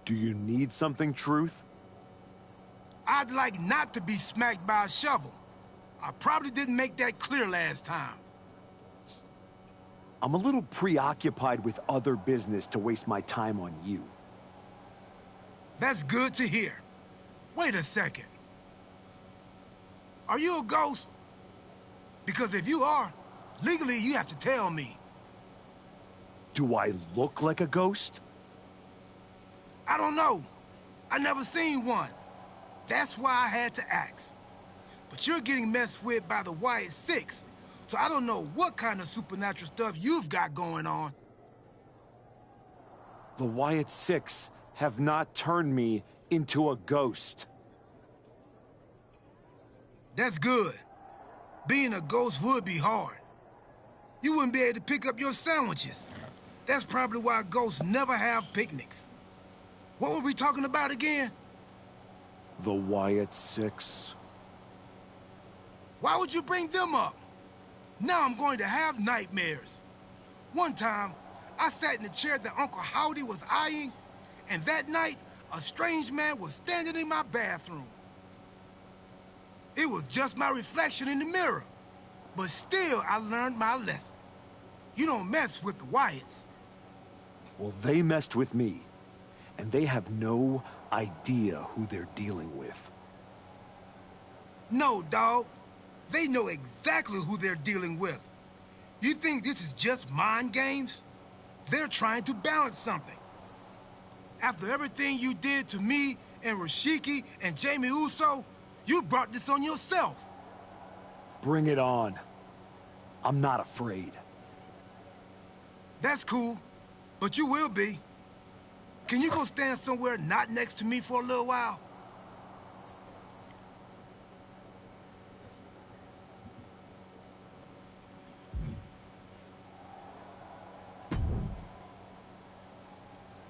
Do you need something, Truth? I'd like not to be smacked by a shovel. I probably didn't make that clear last time. I'm a little preoccupied with other business to waste my time on you. That's good to hear. Wait a second. Are you a ghost? Because if you are, legally you have to tell me. Do I look like a ghost? I don't know. I never seen one. That's why I had to ask. But you're getting messed with by the Wyatt Six, so I don't know what kind of supernatural stuff you've got going on. The Wyatt Six have not turned me into a ghost. That's good. Being a ghost would be hard. You wouldn't be able to pick up your sandwiches. That's probably why ghosts never have picnics. What were we talking about again? The Wyatt Six. Why would you bring them up? Now I'm going to have nightmares. One time, I sat in the chair that Uncle Howdy was eyeing, and that night, a strange man was standing in my bathroom. It was just my reflection in the mirror. But still, I learned my lesson. You don't mess with the Wyatts. Well, they messed with me, and they have no idea who they're dealing with. No, dawg. They know exactly who they're dealing with. You think this is just mind games? They're trying to balance something. After everything you did to me and Rashiki and Jamie Uso, you brought this on yourself. Bring it on. I'm not afraid. That's cool, but you will be. Can you go stand somewhere not next to me for a little while?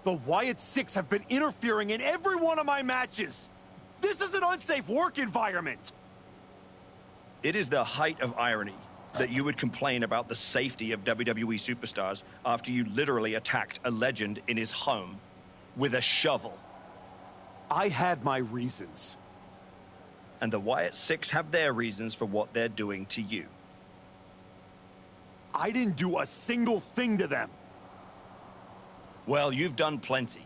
The Wyatt Six have been interfering in every one of my matches. This is an unsafe work environment. It is the height of irony that you would complain about the safety of WWE superstars after you literally attacked a legend in his home with a shovel. I had my reasons. And the Wyatt Six have their reasons for what they're doing to you. I didn't do a single thing to them. Well, you've done plenty.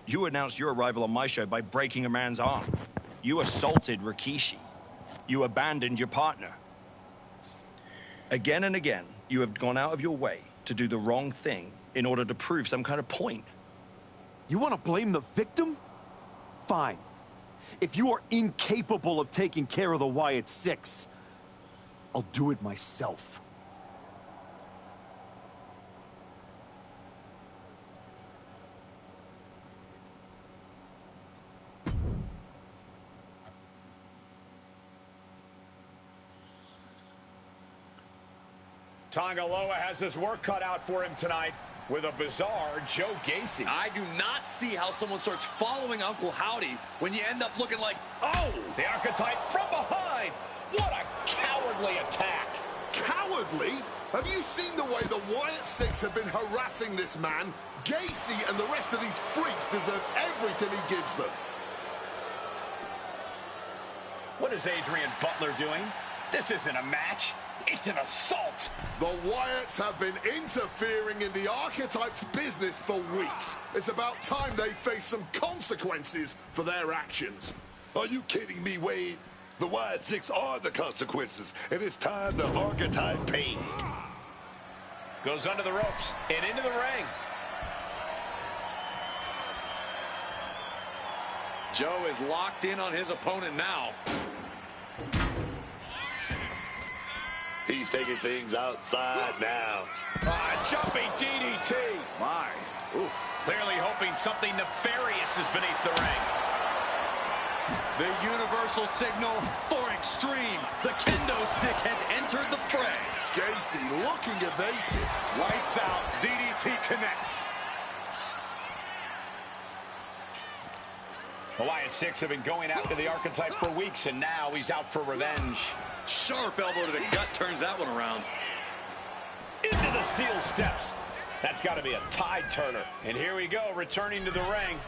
You announced your arrival on my show by breaking a man's arm. You assaulted Rikishi. You abandoned your partner. Again and again, you have gone out of your way to do the wrong thing in order to prove some kind of point. You want to blame the victim? Fine. If you are incapable of taking care of the Wyatt Six, I'll do it myself. Tongaloa has his work cut out for him tonight with a bizarre Joe Gacy. I do not see how someone starts following Uncle Howdy when you end up looking like, oh! The archetype from behind. What a cowardly attack. Cowardly? Have you seen the way the Wyatt Six have been harassing this man? Gacy and the rest of these freaks deserve everything he gives them. What is Adrian Butler doing? This isn't a match. It's an assault. The Wyatts have been interfering in the archetype's business for weeks. It's about time they face some consequences for their actions. Are you kidding me, Wade? The Wyatt Six are the consequences, and it's time the archetype paid. Goes under the ropes and into the ring. Joe is locked in on his opponent now. He's taking things outside now. Jumping DDT. My. Ooh. Clearly hoping something nefarious is beneath the ring. The universal signal for extreme. The kendo stick has entered the fray. Gacy looking evasive. Lights out. DDT connects. The Wyatt Six have been going after the archetype for weeks, and now he's out for revenge. Sharp elbow to the gut turns that one around. Into the steel steps. That's got to be a tide turner. And here we go, returning to the ring.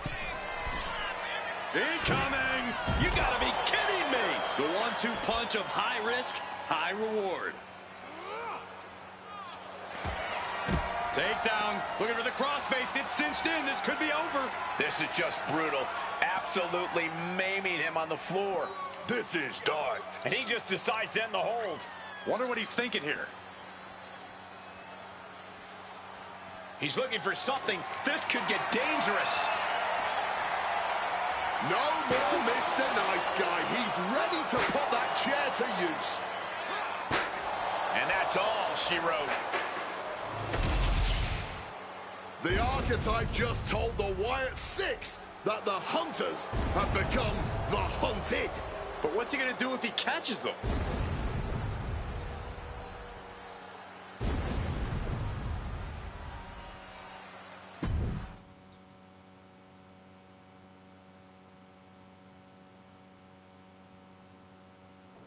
Incoming! You gotta be kidding me! The 1-2 punch of high risk, high reward. Takedown, looking for the crossface. It's cinched in. This could be over. This is just brutal. Absolutely maiming him on the floor. This is dark. And he just decides to end the hold. Wonder what he's thinking here. He's looking for something. This could get dangerous. No more Mr. Nice Guy. He's ready to put that chair to use. And that's all she wrote. The Archetype just told the Wyatt Six that the Hunters have become the Hunted. But what's he gonna do if he catches them?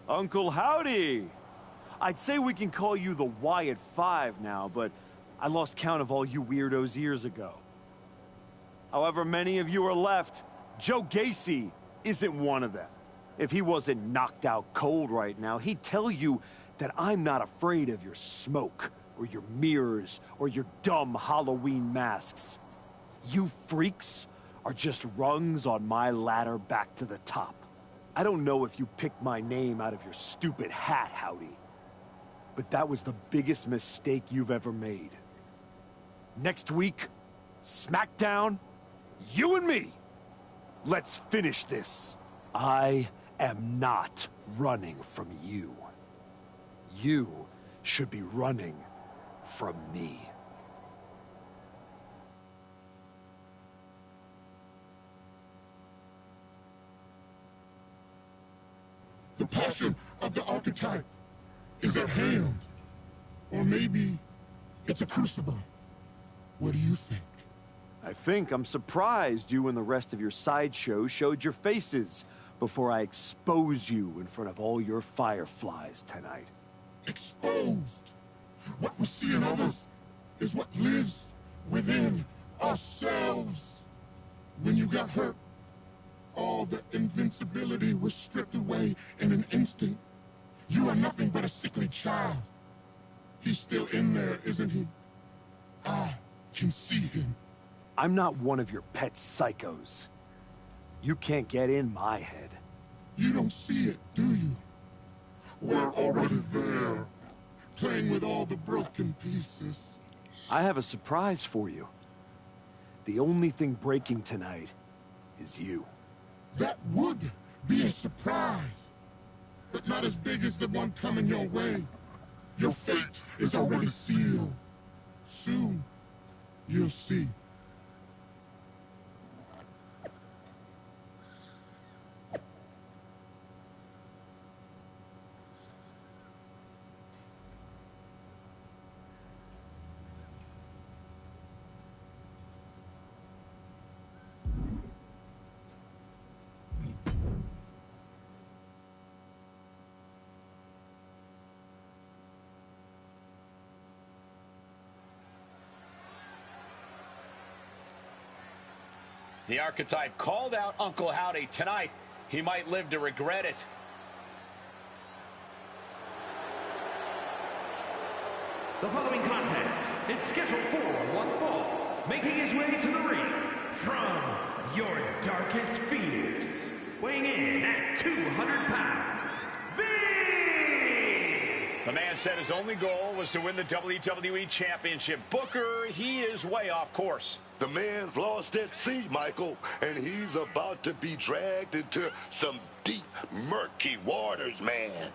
Uncle Howdy! I'd say we can call you the Wyatt Five now, but I lost count of all you weirdos years ago. However many of you are left, Joe Gacy isn't one of them. If he wasn't knocked out cold right now, he'd tell you that I'm not afraid of your smoke, or your mirrors, or your dumb Halloween masks. You freaks are just rungs on my ladder back to the top. I don't know if you picked my name out of your stupid hat, Howdy, but that was the biggest mistake you've ever made. Next week, SmackDown, you and me. Let's finish this. I am not running from you. You should be running from me. The passion of the Archetype is at hand. Or maybe it's a crucible. What do you think? I think I'm surprised you and the rest of your sideshow showed your faces before I expose you in front of all your fireflies tonight. Exposed. What we see in others is what lives within ourselves. When you got hurt, all the invincibility was stripped away in an instant. You are nothing but a sickly child. He's still in there, isn't he? I can see him. I'm not one of your pet psychos. You can't get in my head. You don't see it, do you? We're already there, playing with all the broken pieces. I have a surprise for you. The only thing breaking tonight is you. That would be a surprise, but not as big as the one coming your way. Your fate is already sealed. Soon, you'll see. The Archetype called out Uncle Howdy tonight. He might live to regret it. The following contest is scheduled for one fall. Making his way to the ring from your darkest fears. Weighing in at 200 pounds, The man said his only goal was to win the WWE Championship. Booker, he is way off course. The man's lost at sea, Michael, and he's about to be dragged into some deep, murky waters, man.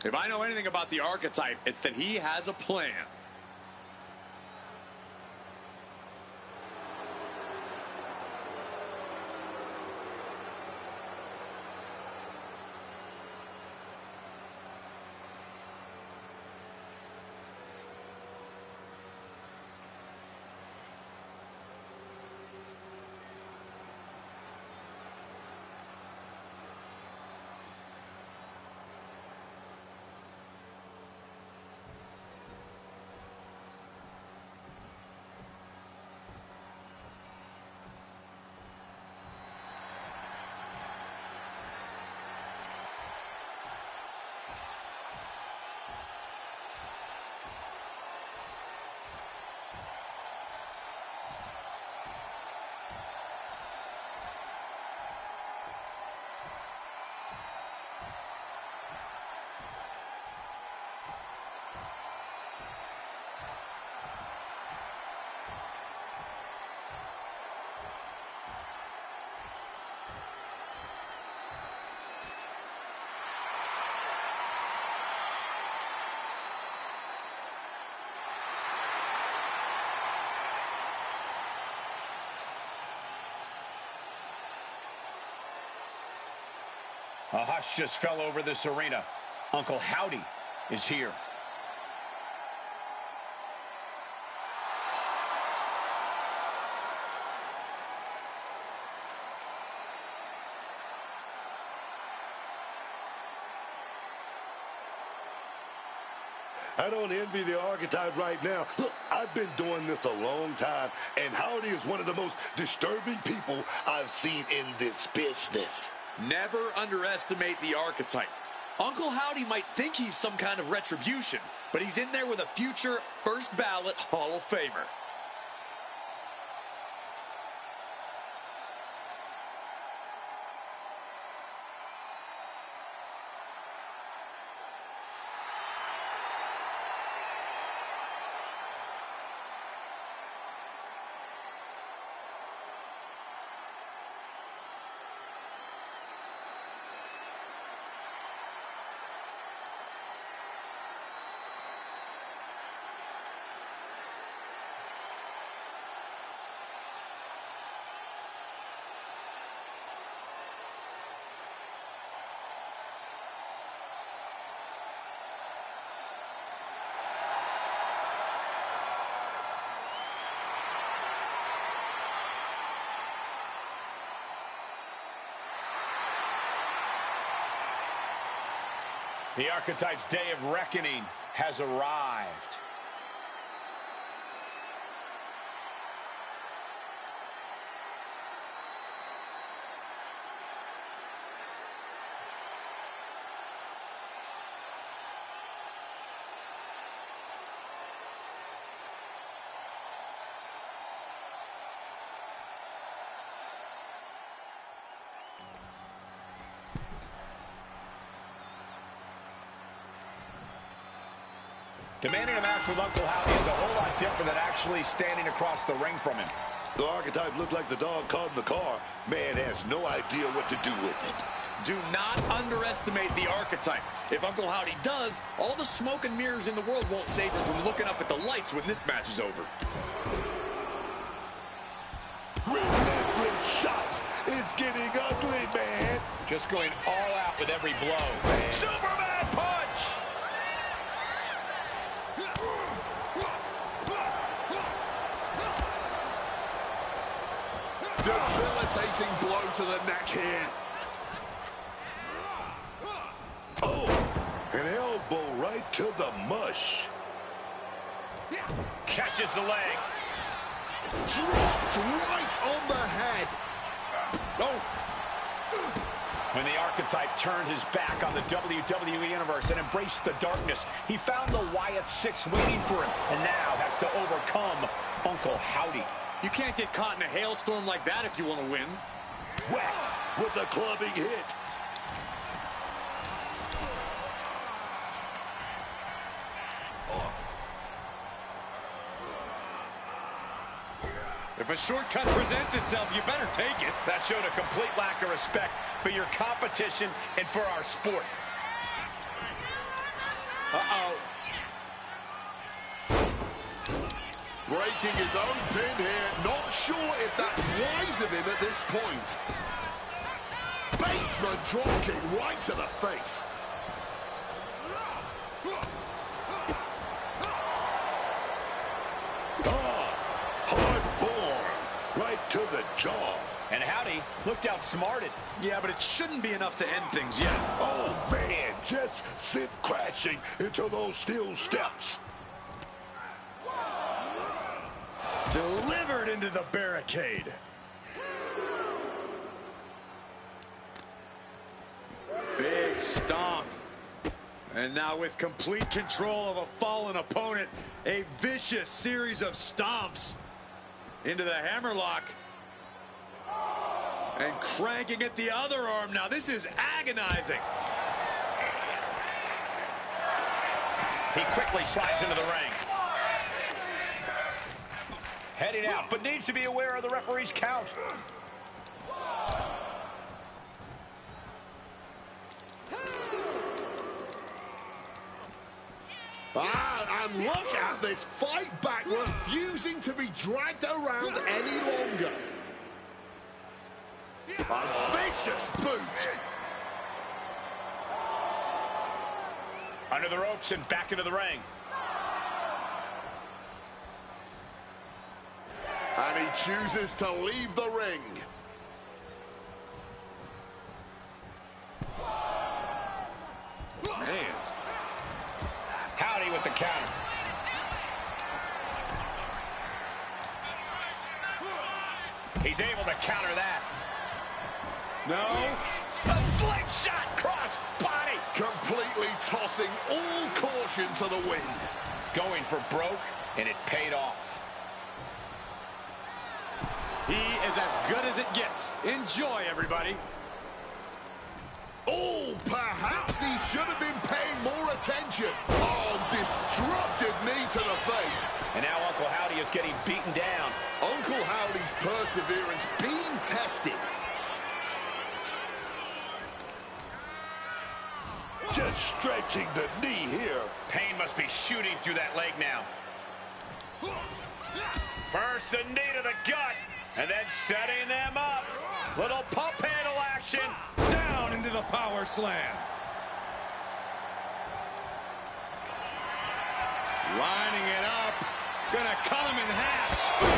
If I know anything about the Archetype, it's that he has a plan. A hush just fell over this arena. Uncle Howdy is here. I don't envy the Archetype right now. Look, I've been doing this a long time, and Howdy is one of the most disturbing people I've seen in this business. Never underestimate the Archetype. Uncle Howdy might think he's some kind of retribution, but he's in there with a future first ballot Hall of Famer. The Archetype's day of reckoning has arrived. Demanding a match with Uncle Howdy is a whole lot different than actually standing across the ring from him. The Archetype looked like the dog caught in the car. Man has no idea what to do with it. Do not underestimate the Archetype. If Uncle Howdy does, all the smoke and mirrors in the world won't save him from looking up at the lights when this match is over. Relentless shots. It's getting ugly, man. Just going all out with every blow. Man. Superman punch! Debilitating blow to the neck here. Oh, an elbow right to the mush. Catches the leg. Dropped right on the head. Oh. When the Archetype turned his back on the WWE Universe and embraced the darkness, he found the Wyatt Six waiting for him, and now has to overcome Uncle Howdy. You can't get caught in a hailstorm like that if you want to win. Whacked with a clubbing hit. If a shortcut presents itself, you better take it. That showed a complete lack of respect for your competition and for our sport. Uh-oh. Breaking his own pin here. Not sure if that's wise of him at this point. Basement drop kick right to the face. Hard form right to the jaw. And Howdy looked outsmarted. Yeah, but it shouldn't be enough to end things yet. Oh, man, just sent crashing into those steel steps. Delivered into the barricade. Big stomp. And now with complete control of a fallen opponent, a vicious series of stomps into the hammerlock. And cranking at the other arm. Now this is agonizing. He quickly slides into the ring. Heading out, but needs to be aware of the referee's count. And look at this fight back, refusing to be dragged around any longer. A vicious boot. Under the ropes and back into the ring. And he chooses to leave the ring. Man. Howdy with the counter. He's able to counter that. No. A slingshot cross body. Completely tossing all caution to the wind. Going for broke, and it paid off. He is as good as it gets. Enjoy, everybody. Oh, perhaps he should have been paying more attention. Oh, destructive knee to the face. And now Uncle Howdy is getting beaten down. Uncle Howdy's perseverance being tested. Just stretching the knee here. Pain must be shooting through that leg now. First a knee to the gut, and then setting them up. Little pump handle action. Down into the power slam. Lining it up. Gonna cut him in half. Spear.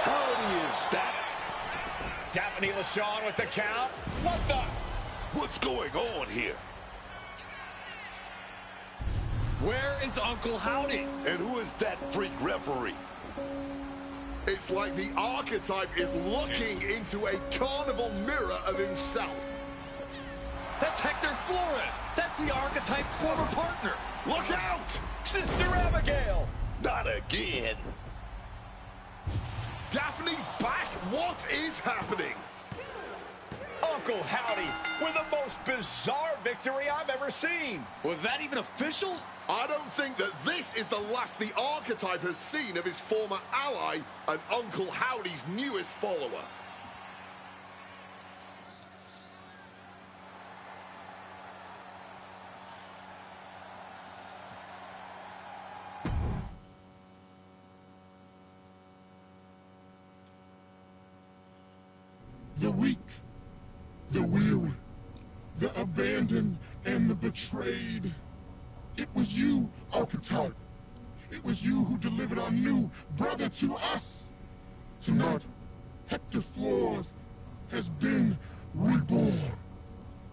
Howdy is that? Daphne LaShawn with the count. What the? What's going on here? Where is Uncle Howdy? And who is that freak referee? It's like the archetype is looking into a carnival mirror of himself. That's Hector Flores. That's the archetype's former partner. Look out! Sister Abigail. Not again. Daphne's back. What is happening? Uncle Howdy with the most bizarre victory I've ever seen. Was that even official? I don't think that this is the last the archetype has seen of his former ally and Uncle Howdy's newest follower. The weak, the weary, the abandoned, and the betrayed. It was you, archetype. It was you who delivered our new brother to us. Tonight, Hector Flores has been reborn.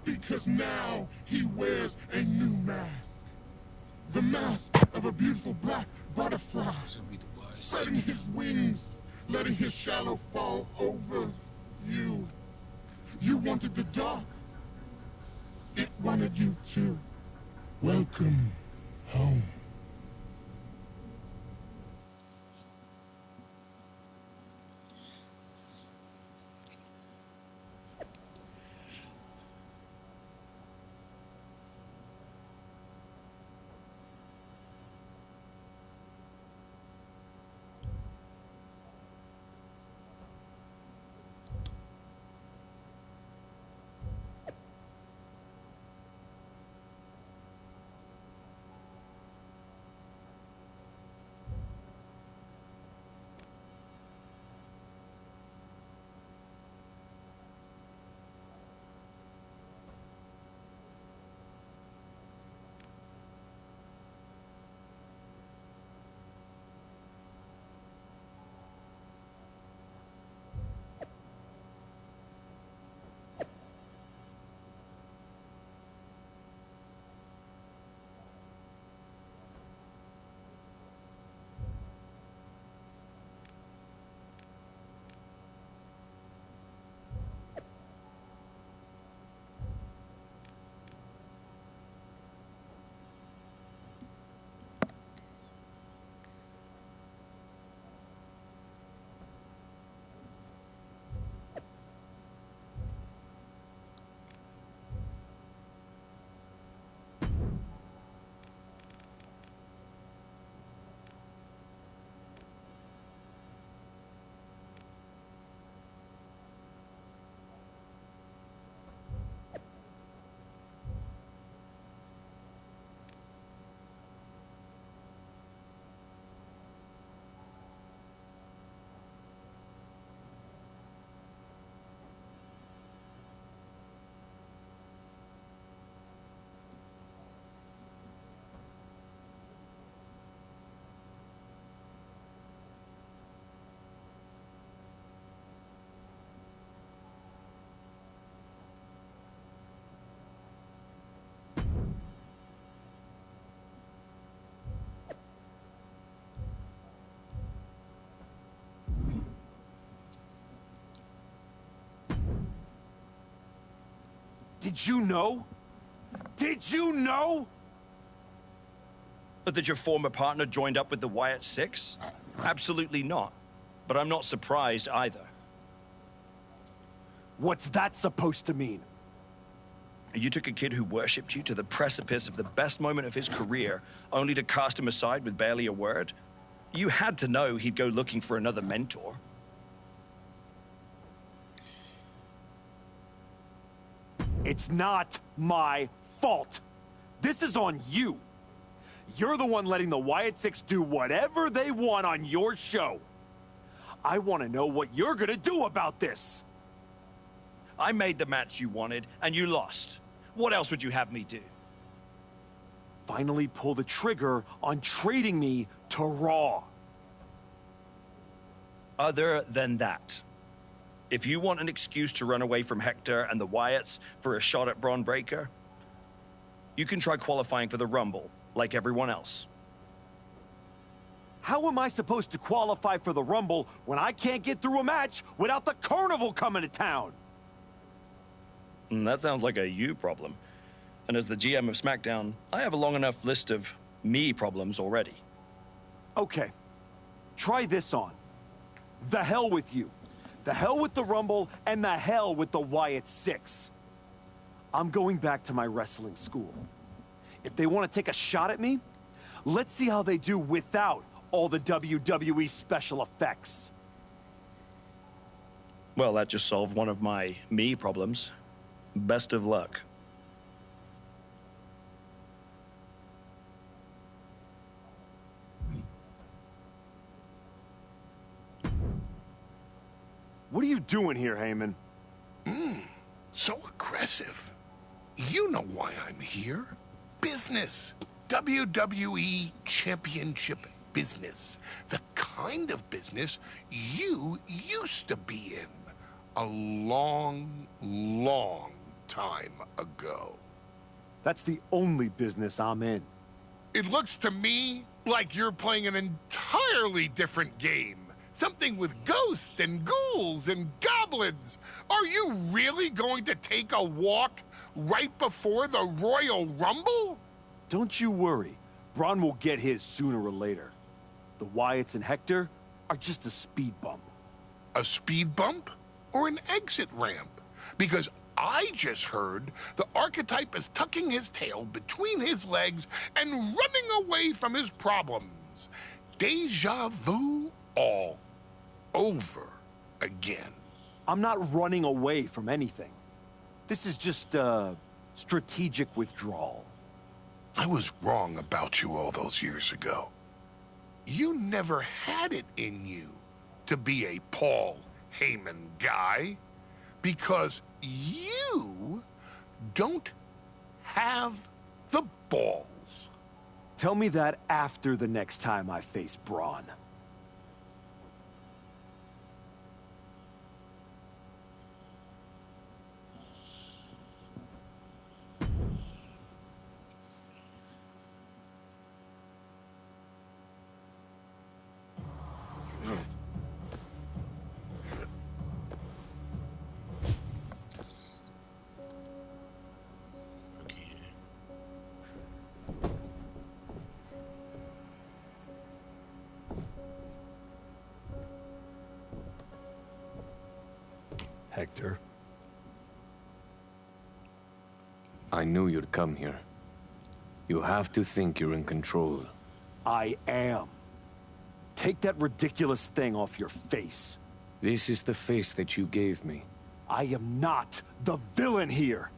Because now he wears a new mask. The mask of a beautiful black butterfly. Spreading his wings, letting his shadow fall over you. You wanted the dark. It wanted you too. Welcome home. Did you know? Did you know? That your former partner joined up with the Wyatt Six? Absolutely not. But I'm not surprised either. What's that supposed to mean? You took a kid who worshipped you to the precipice of the best moment of his career, only to cast him aside with barely a word? You had to know he'd go looking for another mentor. It's not my fault. This is on you. You're the one letting the Wyatt Six do whatever they want on your show. I want to know what you're gonna do about this. I made the match you wanted, and you lost. What else would you have me do? Finally pull the trigger on trading me to Raw. Other than that, if you want an excuse to run away from Hector and the Wyatts for a shot at Braun Breaker, you can try qualifying for the Rumble, like everyone else. How am I supposed to qualify for the Rumble when I can't get through a match without the Carnival coming to town? That sounds like a you problem. And as the GM of SmackDown, I have a long enough list of me problems already. Okay, try this on. The hell with you. The hell with the Rumble, and the hell with the Wyatt Six. I'm going back to my wrestling school. If they want to take a shot at me, let's see how they do without all the WWE special effects. Well, that just solved one of my me problems. Best of luck. What are you doing here, Heyman? So aggressive. You know why I'm here. Business. WWE Championship business. The kind of business you used to be in a long, long time ago. That's the only business I'm in. It looks to me like you're playing an entirely different game. Something with ghosts and ghouls and goblins. Are you really going to take a walk right before the Royal Rumble? Don't you worry. Braun will get his sooner or later. The Wyatts and Hector are just a speed bump. A speed bump or an exit ramp? Because I just heard the archetype is tucking his tail between his legs and running away from his problems. Deja vu all over again. I'm not running away from anything. This is just strategic withdrawal. I was wrong about you all those years ago. You never had it in you to be a Paul Heyman guy because you don't have the balls. Tell me that after the next time I face Braun. Hector. I knew you'd come here. You have to think you're in control. I am. Take that ridiculous thing off your face. This is the face that you gave me. I am not the villain here.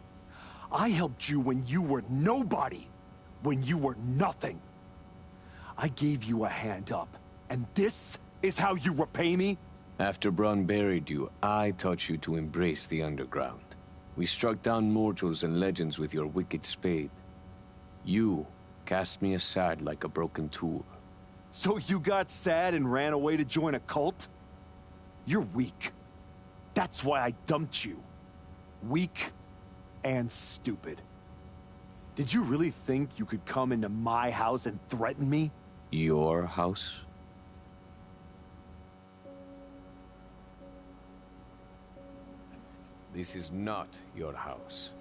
I helped you when you were nobody, when you were nothing. I gave you a hand up, and this is how you repay me? After Braun buried you, I taught you to embrace the underground. We struck down mortals and legends with your wicked spade. You cast me aside like a broken tool. So you got sad and ran away to join a cult? You're weak. That's why I dumped you. Weak and stupid. Did you really think you could come into my house and threaten me? Your house? This is not your house.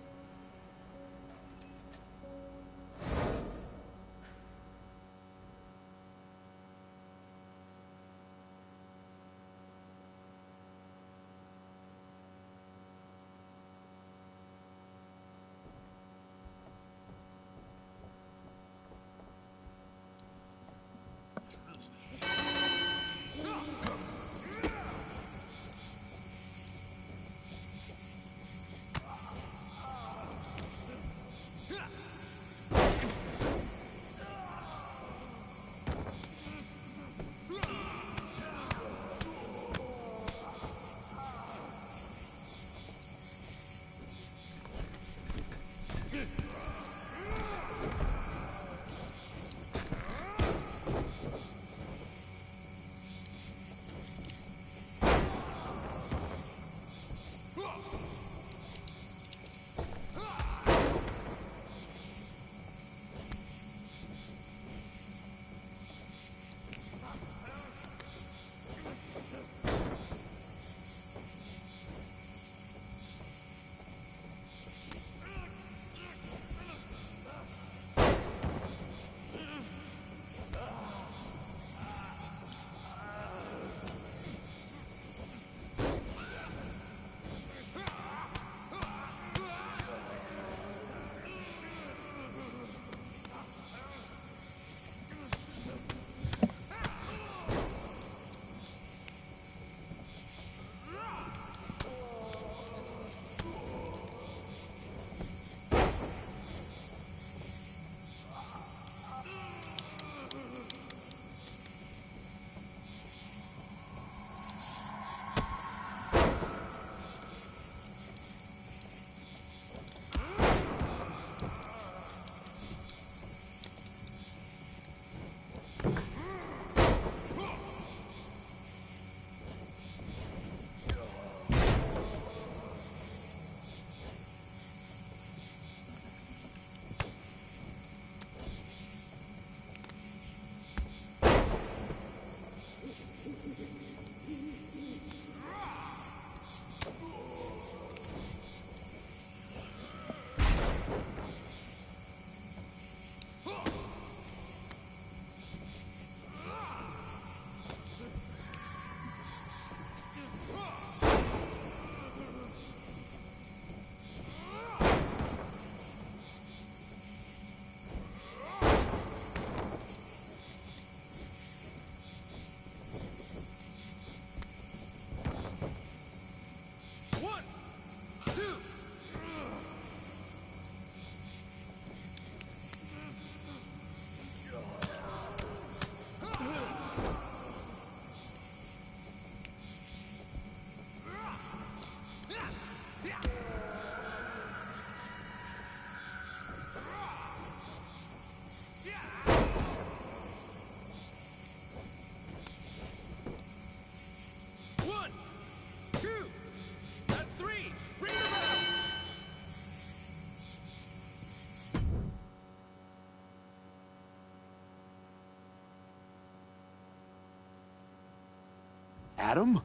Adam?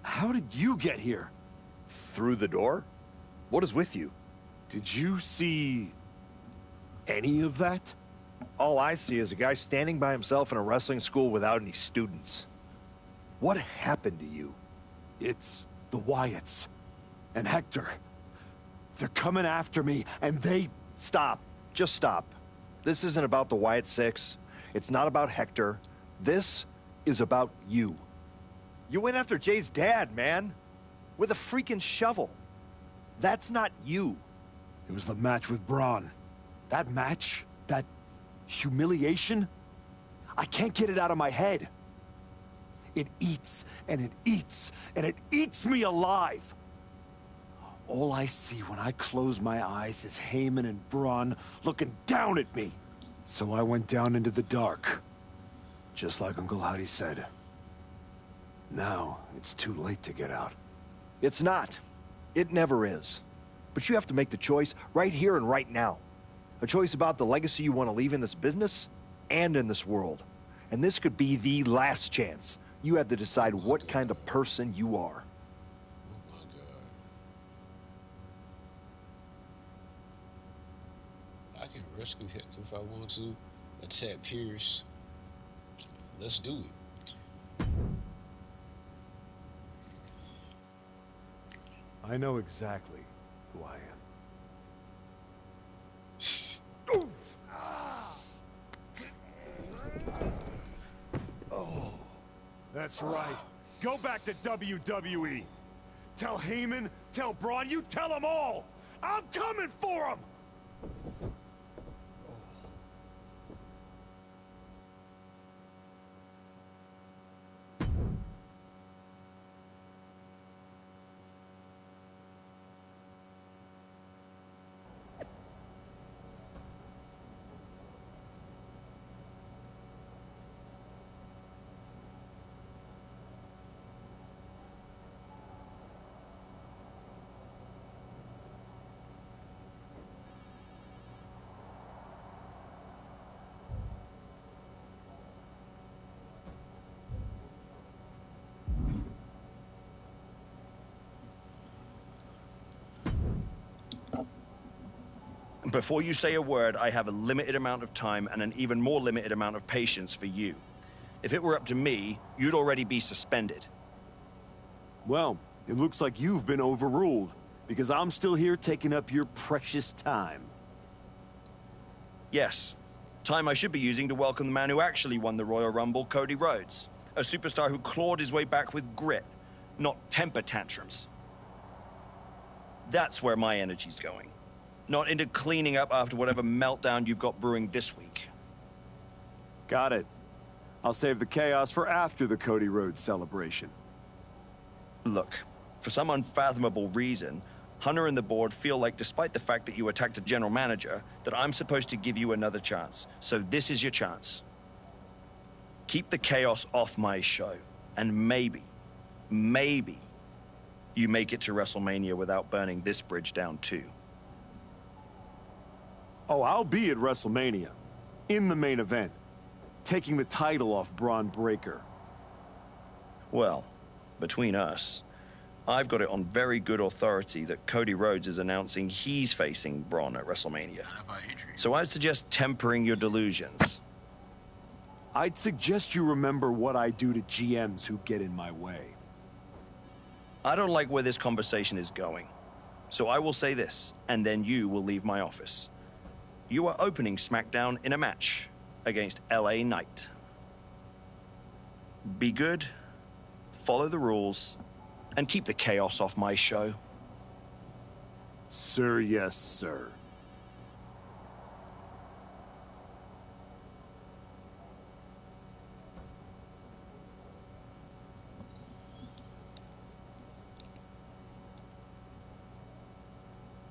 How did you get here? Through the door? What is with you? Did you see any of that? All I see is a guy standing by himself in a wrestling school without any students. What happened to you? It's the Wyatts. And Hector. They're coming after me, and they... Stop. Just stop. This isn't about the Wyatt Six. It's not about Hector. This is about you. You went after Jay's dad, man. With a freaking shovel. That's not you. It was the match with Braun. That match? That humiliation? I can't get it out of my head. It eats, and it eats, and it eats me alive. All I see when I close my eyes is Heyman and Braun looking down at me. So I went down into the dark. Just like Uncle Howdy said. Now, it's too late to get out. It's not. It never is. But you have to make the choice right here and right now. A choice about the legacy you want to leave in this business and in this world. And this could be the last chance. You have to decide what kind of person you are. Oh my God. I can rescue Hector if I want to. Attack Pierce. Let's do it. I know exactly who I am. Oh, that's right. Go back to WWE. Tell Heyman, tell Braun, you tell them all. I'm coming for them. Before you say a word, I have a limited amount of time and an even more limited amount of patience for you. If it were up to me, you'd already be suspended. Well, it looks like you've been overruled, because I'm still here taking up your precious time. Yes. Time I should be using to welcome the man who actually won the Royal Rumble, Cody Rhodes. A superstar who clawed his way back with grit, not temper tantrums. That's where my energy's going. Not into cleaning up after whatever meltdown you've got brewing this week. Got it. I'll save the chaos for after the Cody Rhodes celebration. Look, for some unfathomable reason, Hunter and the board feel like, despite the fact that you attacked a general manager, that I'm supposed to give you another chance. So this is your chance. Keep the chaos off my show, and maybe you make it to WrestleMania without burning this bridge down too. Oh, I'll be at WrestleMania, in the main event, taking the title off Braun Breaker. Well, between us, I've got it on very good authority that Cody Rhodes is announcing he's facing Braun at WrestleMania. So I'd suggest tempering your delusions. I'd suggest you remember what I do to GMs who get in my way. I don't like where this conversation is going. So I will say this, and then you will leave my office. You are opening SmackDown in a match against LA Knight. Be good, follow the rules, and keep the chaos off my show. Sir, yes, sir.